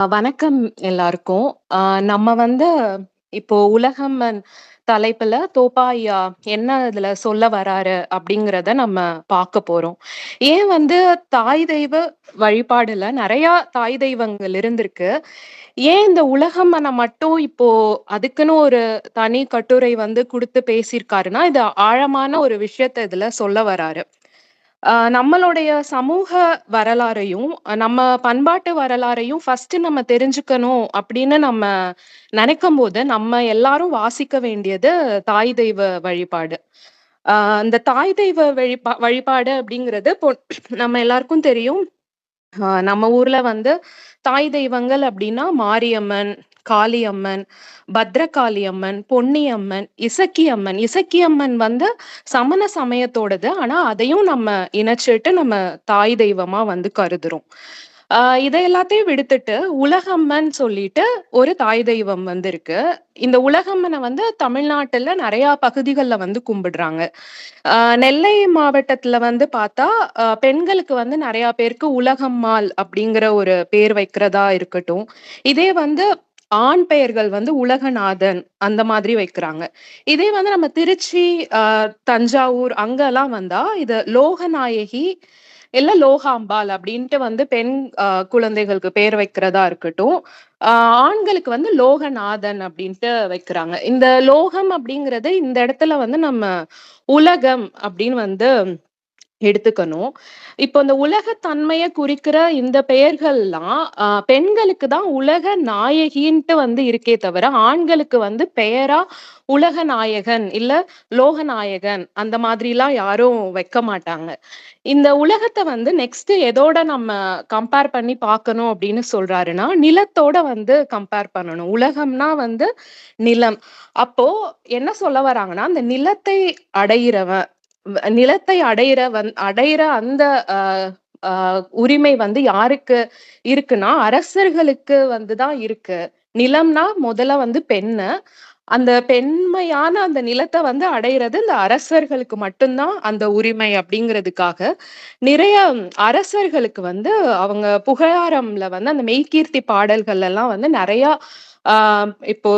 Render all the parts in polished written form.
வணக்கம் எல்லாருக்கும். அ நம்ம வந்து இப்போ உலகம் தலைப்புல தோப்பாயா என்ன இதுல சொல்ல வராரு அப்படிங்கிறத நம்ம பார்க்க போறோம். ஏன் வந்து தாய் தெய்வ வழிபாடுல நெறையா தாய் தெய்வங்கள் இருந்திருக்கு. ஏன் இந்த உலகம்மன மட்டும் இப்போ அதுக்குன்னு ஒரு தனி கட்டுரை வந்து குடுத்து பேசியிருக்காருன்னா, இது ஆழமான ஒரு விஷயத்த இதுல சொல்ல வராரு. நம்மளுடைய சமூக வரலாறையும், நம்ம பண்பாட்டு வரலாறையும் ஃபர்ஸ்ட்டு நம்ம தெரிஞ்சுக்கணும் அப்படின்னு நம்ம நெனைக்கும்போது, நம்ம எல்லாரும் வாசிக்க வேண்டியது தாய் தெய்வ வழிபாடு. அ அந்த தாய் தெய்வ வழிபாடு அப்படிங்கிறது நம்ம எல்லாருக்கும் தெரியும். நம்ம ஊர்ல வந்து தாய் தெய்வங்கள் அப்படின்னா மாரியம்மன், காளியம்மன், பத்ரகாளியம்மன், பொன்னியம்மன், இசக்கியம்மன். இசக்கியம்மன் வந்து சமண சமயத்தோடது. ஆனா அதையும் நம்ம இணைச்சுட்டு நம்ம தாய் தெய்வமா வந்து கருதுறோம். இத எல்லாத்தையும் விடுத்துட்டு உலகம்மன் சொல்லிட்டு ஒரு தாய் தெய்வம் வந்து இருக்கு. இந்த உலகம்மன வந்து தமிழ்நாட்டுல நெறைய பகுதிகள்ல வந்து கும்பிடுறாங்க. அ நெல்லை மாவட்டத்துல வந்து பார்த்தா, பெண்களுக்கு வந்து நெறைய பேருக்கு உலகம்மாள் அப்படிங்கிற ஒரு பேர் வைக்கிறதா இருக்கட்டும். இதே வந்து ஆண் பெயர்கள் வந்து உலகநாதன் அந்த மாதிரி வைக்கிறாங்க. இதே வந்து நம்ம திருச்சி, அ தஞ்சாவூர் அங்கலாம் வந்தா, இது லோகநாயகி இல்ல லோகாம்பாள் அப்படின்ட்டு வந்து பெண் குழந்தைகளுக்கு பேர் வைக்கிறதா இருக்கட்டும். அ ஆண்களுக்கு வந்து லோகநாதன் அப்படின்ட்டு வைக்கிறாங்க. இந்த லோகம் அப்படிங்கிறது இந்த இடத்துல வந்து நம்ம உலகம் அப்படின்னு வந்து எடுத்துக்கணும். இப்போ இந்த உலகத்தன்மைய குறிக்கிற இந்த பெயர்கள்லாம் பெண்களுக்கு தான் உலக நாயகின்ட்டு வந்து இருக்கே தவிர, ஆண்களுக்கு வந்து பெயரா உலகநாயகன், இல்ல லோகநாயகன் அந்த மாதிரிலாம் யாரும் வைக்க மாட்டாங்க. இந்த உலகத்த வந்து நெக்ஸ்ட் எதோட நம்ம கம்பேர் பண்ணி பார்க்கணும் அப்படின்னு சொல்றாருன்னா, நிலத்தோட வந்து கம்பேர் பண்ணணும். உலகம்னா வந்து நிலம். அப்போ என்ன சொல்ல வராங்கன்னா, அந்த நிலத்தை அடையிறவன் நிலத்தை அடையிற அந்த அ அ உரிமை வந்து யாருக்கு இருக்குன்னா, அரசர்களுக்கு வந்து தான் இருக்கு. நிலம்னா முதல்ல வந்து பெண்ணு. அந்த பெண்மையான அந்த நிலத்த வந்து அடையிறது இந்த அரசர்களுக்கு மட்டும் தான் அந்த உரிமை அப்படிங்கிறதுக்காக, நிறைய அரசர்களுக்கு வந்து அவங்க புகழாரம்ல வந்து அந்த மெய்க்கீர்த்தி பாடல்கள் எல்லாம் வந்து நெறையா ஆ இப்போ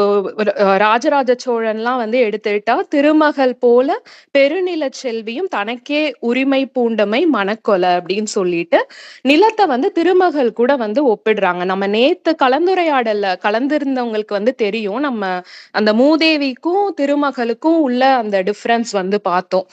ராஜராஜ சோழன்லாம் வந்து எடுத்துக்கிட்டா, திருமகள் போல பெருநிலச் செல்வியும் தனக்கே உரிமை பூண்டமை மணக்கொல அப்படின்னு சொல்லிட்டு, நிலத்த வந்து திருமகள் கூட வந்து ஒப்பிடுறாங்க. நம்ம நேத்து கலந்துரையாடல்ல கலந்திருந்தவங்களுக்கு வந்து தெரியும். நம்ம அந்த மூதேவிக்கும், திருமகளுக்கும் உள்ள அந்த டிஃபரன்ஸ் வந்து பார்த்தோம்.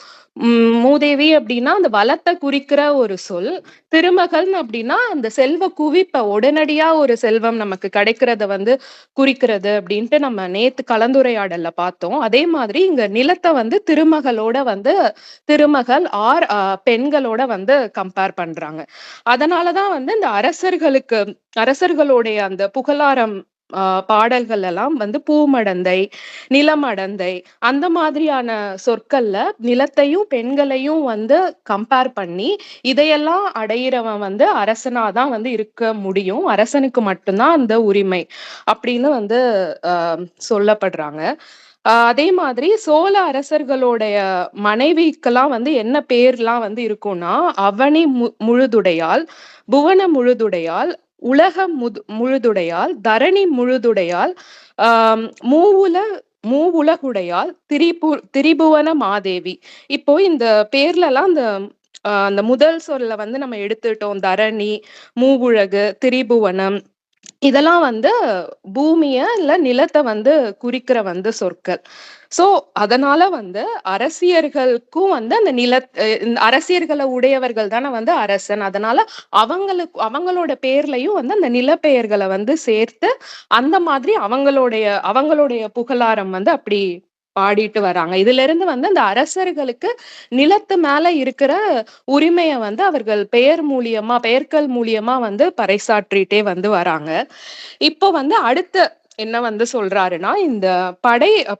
மூதேவி அப்படின்னா, அந்த வளத்த குறிக்கிற ஒரு சொல். திருமகள்ன்னு அப்படின்னா, அந்த செல்வ குவிப்ப உடனடியா ஒரு செல்வம் நமக்கு கிடைக்கிறத வந்து குறிக்கிறது அப்படின்ட்டு நம்ம நேத்து கலந்துரையாடல்ல பார்த்தோம். அதே மாதிரி இங்க நிலத்த வந்து திருமகளோட வந்து திருமகள் பெண்களோட வந்து கம்பேர் பண்றாங்க. அதனால தான் வந்து இந்த அரசர்களுடைய அந்த புகழாரம் பாடல்கள் எல்லாம் வந்து பூமடந்தை, நிலமடந்தை அந்த மாதிரியான சொற்கள்ல நிலத்தையும், பெண்களையும் வந்து கம்பேர் பண்ணி, இதையெல்லாம் அடையிறவன் வந்து அரசனா தான் வந்து இருக்க முடியும். அரசனுக்கு மட்டும் தான் அந்த உரிமை அப்படின்னு வந்து அ சொல்லப்படுறாங்க. அதே மாதிரி சோழ அரசர்களுடைய மனைவிக்கெல்லாம் வந்து என்ன பேர்லாம் வந்து இருக்கும்னா, அவனி முழுதுடையாள், புவன முழுதுடையாள், முழுதுடையாள், தரணி முழுதுடையாள், ஆம் மூவுலகுடையாள், திரிபுவன மாதேவி. இப்போ இந்த பேர்லலாம் அந்த முதல் சொல்ல வந்து நம்ம எடுத்துட்டோம். தரணி, மூவுலகு, திரிபுவனம் இதெல்லாம் வந்து பூமிய, இல்ல நிலத்த வந்து குறிக்கிற வந்து சொற்கள். சோ, அதனால வந்து அரசியர்களுக்கும் வந்து அந்த இந்த அரசியர்கள உடையவர்கள் தானே வந்து அரசன். அதனால அவங்களோட பேர்லயும் வந்து அந்த நிலப்பெயர்கள வந்து சேர்த்து, அந்த மாதிரி அவங்களுடைய புகழாரம் வந்து அப்படி பாடிட்டு வராங்க. இதிலிருந்து வந்து அந்த அரசர்களுக்கு நிலத்து மேல இருக்கிற உரிமைய வந்து அவர்கள் பெயர்கள் மூலியமா வந்து பறைசாற்றிட்டே வந்து வராங்க. இப்போ வந்து அடுத்து என்ன வந்து சொல்றாருன்னா, இந்த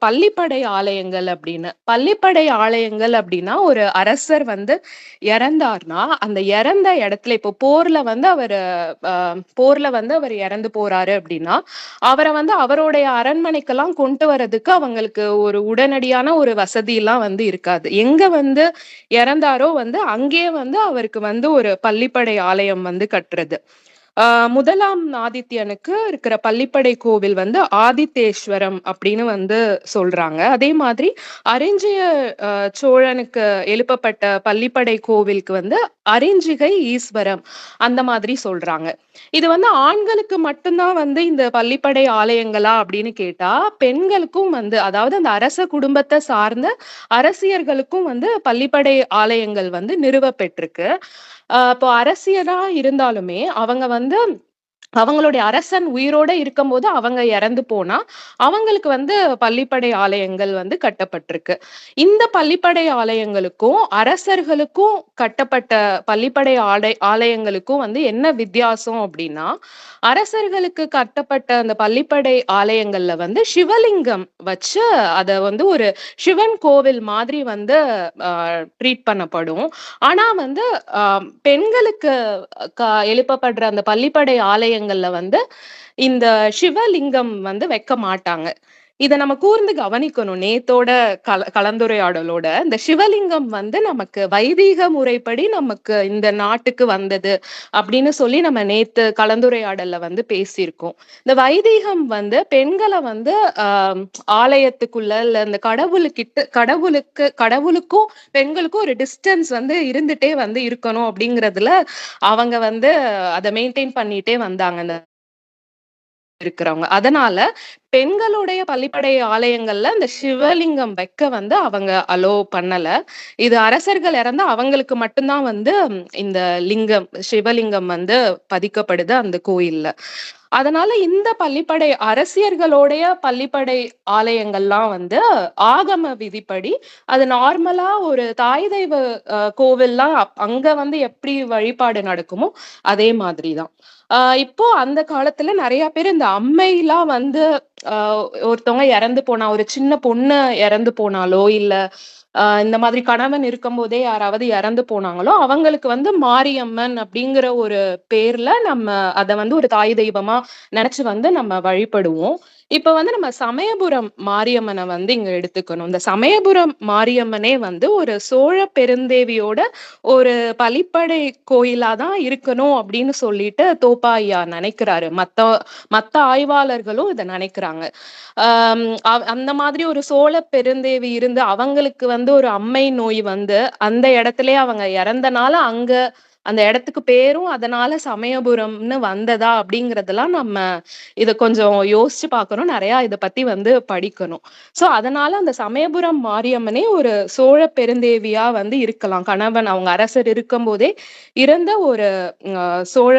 பள்ளிப்படை ஆலயங்கள் அப்படின்னு. பள்ளிப்படை ஆலயங்கள் அப்படின்னா, ஒரு அரசர் வந்து இறந்தார்னா, அந்த இறந்த இடத்துல இப்போ அ போர்ல வந்து அவர் இறந்து போறாரு அப்படின்னா, அவர வந்து அவருடைய அரண்மனைக்கெல்லாம் கொண்டு வரதுக்கு அவங்களுக்கு ஒரு உடனடியான ஒரு வசதிலாம் வந்து இருக்காது. எங்க வந்து இறந்தாரோ வந்து அங்கேயே வந்து அவருக்கு வந்து ஒரு பள்ளிப்படை ஆலயம் வந்து கட்டுறது. ஆ 1ஆம் ஆதித்யனுக்கு இருக்கிற பள்ளிப்படை கோவில் வந்து ஆதித்தேஸ்வரம் அப்படின்னு வந்து சொல்றாங்க. அதே மாதிரி அரிஞ்சய சோழனுக்கு எழுப்பப்பட்ட பள்ளிப்படை கோவிலுக்கு வந்து அரிஞ்சிகை ஈஸ்வரம் அந்த மாதிரி சொல்றாங்க. இது வந்து ஆண்களுக்கு மட்டும் தான் வந்து இந்த பள்ளிப்படை ஆலயங்களா அப்படின்னு கேட்டா, பெண்களுக்கும் வந்து அதாவது அந்த அரச குடும்பத்த சார்ந்த அரசியர்களுக்கும் வந்து பள்ளிப்படை ஆலயங்கள் வந்து நிறுவப்பெற்றிருக்கு. இப்போ அரசியலா இருந்தாலுமே அவங்க வந்து அவங்களுடைய அரசன் உயிரோட இருக்கும்போது அவங்க இறந்து போனா, அவங்களுக்கு வந்து பள்ளிப்படை ஆலயங்கள் வந்து கட்டப்பட்டிருக்கு. இந்த பள்ளிப்படை ஆலயங்களுக்கும், அரசர்களுக்கும் கட்டப்பட்ட பள்ளிப்படை ஆலயங்களுக்கும் வந்து என்ன வித்தியாசம் அப்டின்னா, அரசர்களுக்கு கட்டப்பட்ட அந்த பள்ளிப்படை ஆலயங்கள்ல வந்து சிவலிங்கம் வச்சு அத வந்து ஒரு சிவன் கோவில் மாதிரி வந்து அ ட்ரீட் பண்ணப்படும். ஆனா வந்து அ பெண்களுக்கு எழுப்பப்படுற அந்த பள்ளிப்படை ஆலயங்கள்ல வந்து இந்த சிவலிங்கம் வந்து வைக்க மாட்டாங்க. இத நம்ம கூர்ந்து கவனிக்கணும். நேத்தோட கலந்துரையாடலோட இந்த சிவலிங்கம் வந்து நமக்கு வைதீக முறைப்படி நமக்கு இந்த நாட்டுக்கு வந்தது அப்படின்னு சொல்லி நம்ம நேத்து கலந்துரையாடல்ல வந்து பேசியிருக்கோம். இந்த வைதீகம் வந்து பெண்கள வந்து ஆலயத்துக்குள்ள இல்ல இந்த கடவுளுக்கும் பெண்களுக்கும் ஒரு டிஸ்டன்ஸ் வந்து இருந்துட்டே வந்து இருக்கணும் அப்படிங்கிறதுல அவங்க வந்து அத மெயின்டெயின் பண்ணிட்டே வந்தாங்க அந்த இருக்கிறவங்க. அதனால பெண்களுடைய பள்ளிப்படை ஆலயங்கள்ல இந்த சிவலிங்கம் வைக்க வந்து அவங்க அலோ பண்ணல. இது அரசர்கள் இறந்தா அவங்களுக்கு மட்டும் தான் வந்து இந்த சிவலிங்கம் வந்து பதிக்கப்படுது அந்த கோயில்ல. அதனால இந்த பள்ளிப்படை அரசியர்களுடைய பள்ளிப்படை ஆலயங்கள்லாம் வந்து ஆகம விதிப்படி அது நார்மலா ஒரு தாய் தெய்வ கோவில்லாம் அங்க வந்து எப்படி வழிபாடு நடக்குமோ அதே மாதிரிதான். இப்போ அந்த காலத்துல நெறைய பேர் இந்த அம்மைலாம் வந்து அ ஒருத்தவங்க இறந்து போனா, ஒரு சின்ன பொண்ணு இறந்து போனாலோ, இல்ல இந்த மாதிரி கணவன் இருக்கும்போதே யாராவது இறந்து போனாங்களோ, அவங்களுக்கு வந்து மாரியம்மன் அப்படிங்கிற ஒரு பேர்ல நம்ம அத வந்து ஒரு தாய் தெய்வமா நெனச்சு வந்து நம்ம வழிபடுவோம். இப்ப வந்து நம்ம சமயபுரம் மாரியம்மன வந்து இங்க எடுத்துக்கணும். இந்த சமயபுரம் மாரியம்மனே வந்து ஒரு சோழ பெருந்தேவியோட ஒரு பலிப்படை கோயிலா தான் இருக்கணும் அப்படின்னு சொல்லிட்டு தோப்பா ஐயா நெனைக்கிறாரு. மத்த ஆய்வாளர்களும் இத நெனைக்கிறாங்க. ஆம் அந்த மாதிரி ஒரு சோழ பெருந்தேவி இருந்து அவங்களுக்கு வந்து ஒரு அம்மை நோய் வந்து அந்த இடத்திலேயே அவங்க இறந்தனால அங்க அந்த இடத்துக்கு பேரும் அதனால சமயபுரம்னு வந்ததா அப்படிங்கறதெல்லாம் நம்ம இத கொஞ்சம் யோசிச்சு பார்க்கணும். நிறைய இத பத்தி வந்து படிக்கணும். சோ அதனால அந்த சமயபுரம் மாரியம்மனே ஒரு சோழ பெருந்தேவியா வந்து இருக்கலாம். கணவன் அவங்க அரசர் இருக்கும்போதே இறந்த ஒரு சோழ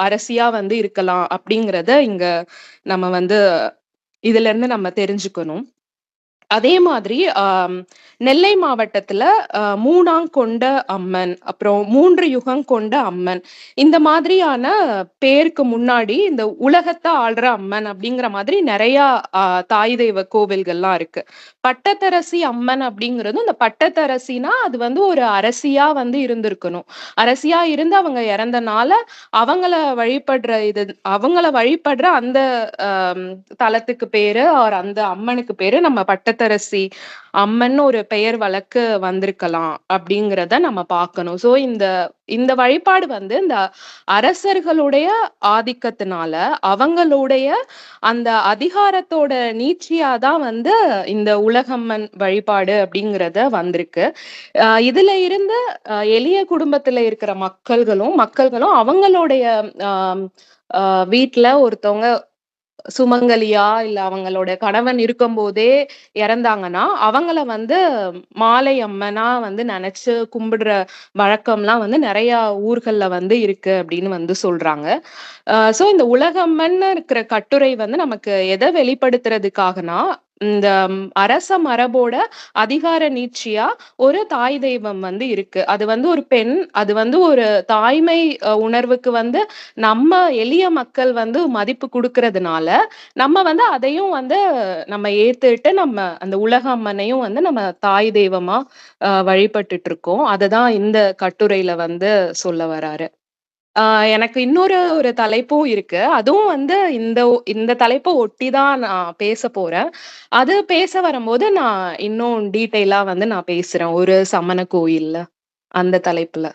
அரசியா வந்து இருக்கலாம் அப்படிங்கறத இங்க நம்ம வந்து இதுல இருந்து நம்ம தெரிஞ்சுக்கணும். அதே மாதிரி நெல்லை மாவட்டத்துல 3ஆங் கொண்ட அம்மன், அப்புறம் 3 யுகம் கொண்ட அம்மன். இந்த மாதிரியான பேருக்கு முன்னாடி இந்த உலகத்த ஆள்ற அம்மன் அப்படிங்கிற மாதிரி நெறைய அ தாய் தெய்வ கோவில்கள்லாம் இருக்கு. பட்டத்தரசி அம்மன் அப்படிங்கிறதும் இந்த பட்டத்தரசினா அது வந்து ஒரு அரசியா வந்து இருந்திருக்கணும். அரசியா இருந்து அவங்க இறந்தனால அவங்கள வழிபடுற அந்த அம் தலத்துக்கு பேரு அந்த அம்மனுக்கு பேரு நம்ம பட்டத்தரசி அம்மன்னு ஒரு பெயர் வழக்கு வந்திருக்கலாம் அப்படிங்கிறத நம்ம பார்க்கணும். சோ இந்த இந்த வழிபாடு வந்து இந்த அரசர்களுடைய ஆதிக்கத்தினால அவங்களுடைய அந்த அதிகாரத்தோட நீட்சியா தான் வந்து இந்த உலகம்மன் வழிபாடு அப்படிங்கிறத வந்திருக்கு. இதுல இருந்து எளிய குடும்பத்துல இருக்கிற மக்கள்களும் அவங்களுடைய ஆஹ் வீட்ல ஒருத்தவங்க சுமங்கலியா இல்ல அவங்களோட கணவன் இருக்கும்போதே இறந்தாங்கன்னா அவங்கள வந்து மாலை அம்மனா வந்து நினைச்சு கும்பிடுற வழக்கம்லாம் வந்து நிறைய ஊர்கள்ல வந்து இருக்கு அப்படின்னு வந்து சொல்றாங்க. சோ இந்த உலகம்மன்னு இருக்கிற கட்டுரை வந்து நமக்கு எதை வெளிப்படுத்துறதுக்காகனா இந்த அரச மரபோட அதிகார நீட்சியா ஒரு தாய் தெய்வம் வந்து இருக்கு. அது வந்து ஒரு பெண், அது வந்து ஒரு தாய்மை உணர்வுக்கு வந்து நம்ம எளிய மக்கள் வந்து மதிப்பு குடுக்கறதுனால நம்ம வந்து அதையும் வந்து நம்ம ஏத்துட்டு நம்ம அந்த உலக அம்மனையும் வந்து நம்ம தாய் தெய்வமா வழிபட்டுட்டு இருக்கோம். அததான் இந்த கட்டுரையில வந்து சொல்ல வராரு. எனக்கு இன்னொரு ஒரு தலைப்பும் இருக்கு. அதுவும் வந்து இந்த தலைப்ப ஒட்டி தான் நான் பேசப் போறேன். அது பேச வரும்போது நான் இன்னும் டீட்டெயிலா வந்து நான் பேசுறேன். ஒரு சமண கோயில்ல அந்த தலைப்புல.